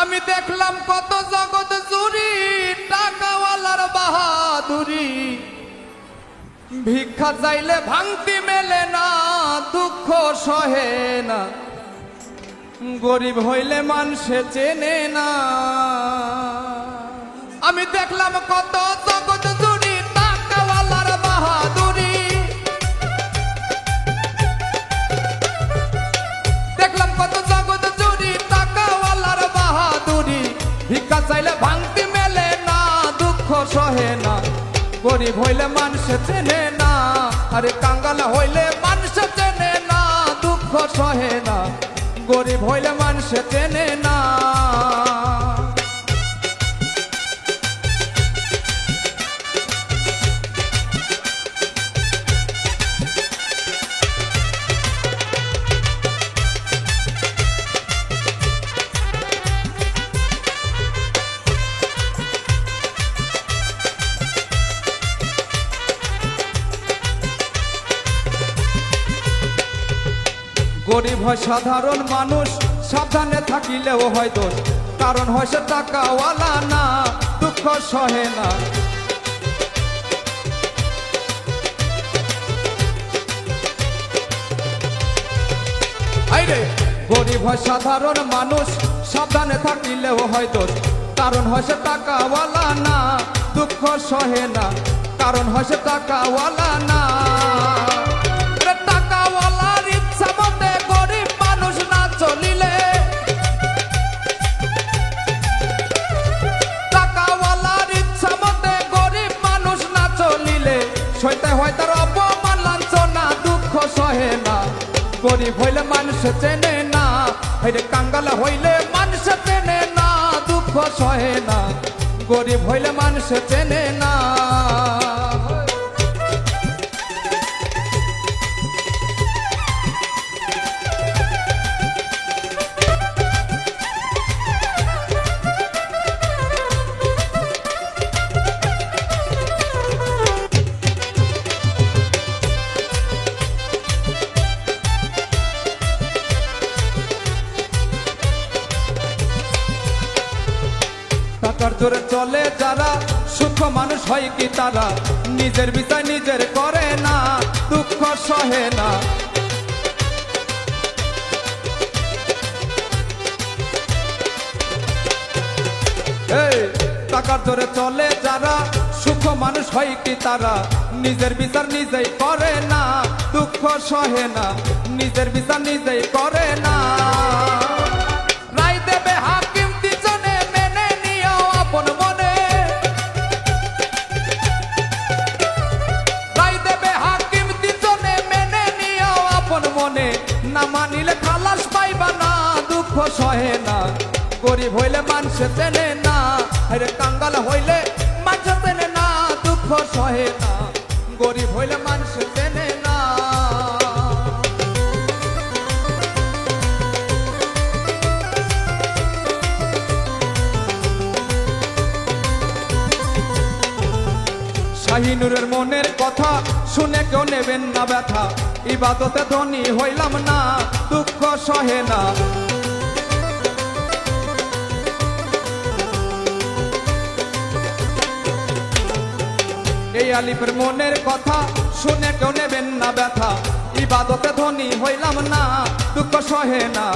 আমি দেখলাম কত জগৎ জুড়ি টাকাওয়ালার বাহাদুরি, ভিক্ষা চাইলে ভাঙতি মেলে না, দুঃখ সহে না, গরিব হইলে মানুষে চেনে না। আমি দেখলাম কত জগৎ জুড়ি টাকাওয়ালার বাহাদুরি, দেখলাম কত জগৎ জুড়ি টাকাওয়ালার বাহাদুরি, ভিক্ষা চাইলে ভাঙতি মেলে না, দুঃখ সহে না, গরিব হইলে মানুষে চেনে না। আরে কাঙ্গাল হইলে মানুষে চেনে না, দুঃখ সহে না, গরিব হইলে মানুষে চেনে না। গরিব হয় সাধারণ মানুষ, সাবধানে থাকিলেও হয় দোষ, কারণ হয় সে টাকাওয়ালা না, দুঃখ সহে না। আইরে গরিব হয় সাধারণ মানুষ, সাবধানে থাকিলেও হয় দোষ, কারণ হয় সে টাকাওয়ালা না, দুঃখ সহে না, কারণ হয় সে টাকাওয়ালা না। টাকাওয়ালার ইচ্ছা মতে গরিব মানুষ না চলিলে, টাকাওয়ালার ইচ্ছা মতে গরিব মানুষ না চলিলে, সইতে হয় তার অপমান লাঞ্ছনা, দুঃখ সহে না, গরিব হইলে মানুষ চেনে না। হইলে কাঙ্গাল হইলে মানুষ চেনে না, দুঃখ সহে না, গরিব হইলে মানুষ চেনে না। টাকার জোরে চলে যারা, সুখ মানুষ হয় কি তারা, নিজের বিচার নিজের করে না, দুঃখ সহে না। এই টাকার জোরে চলে যারা, সুখ মানুষ হয় কি তারা, নিজের বিচার নিজেই করে না, দুঃখ সহে না, নিজের বিচার নিজেই করে না। রায় দেবে হাকিম তিজনে, মেনে নিও আপন মনে, রায় দেবে হাকিম তিজনে, মেনে নিও আপন মনে, না মানিলে খালাস পাইবা না, দুঃখ সহে না, গরিব হইলে মানুষ চেনে না। আরে কাঙ্গাল হইলে মানুষ চেনে না, দুঃখ সহে না, গরিব হইলে মানুষ চেনে না। শাহিনুরের মনের কথা শুনে কেউ নেবেন না ব্যথা, ইবাদতে ধনী হইলাম না, দুঃখ সহে না। এই আলিফের মনের কথা শুনে কেউ নেবেন না ব্যথা, ইবাদতে ধনী হইলাম না, দুঃখ সহে না,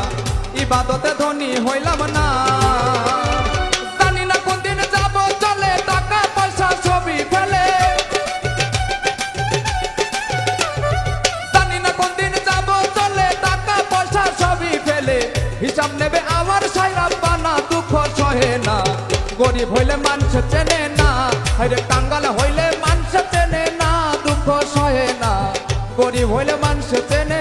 ইবাদতে ধনী হইলাম না। জানি না কোন দিন যাব চলে, টাকা পয়সা ছবি ফেলে, জানি না কোন দিন যাব চলে, টাকা পয়সা ছবি ফেলে, হিসাব নেবে আমার সাইরাত বানা, দুঃখ সহে না, গরিব হইলে মানুষ চেনে না। হাইরে কাঙ্গাল হইলে মানুষ চেনে না, দুঃখ সহে না, গরিব হইলে মানুষ চেনে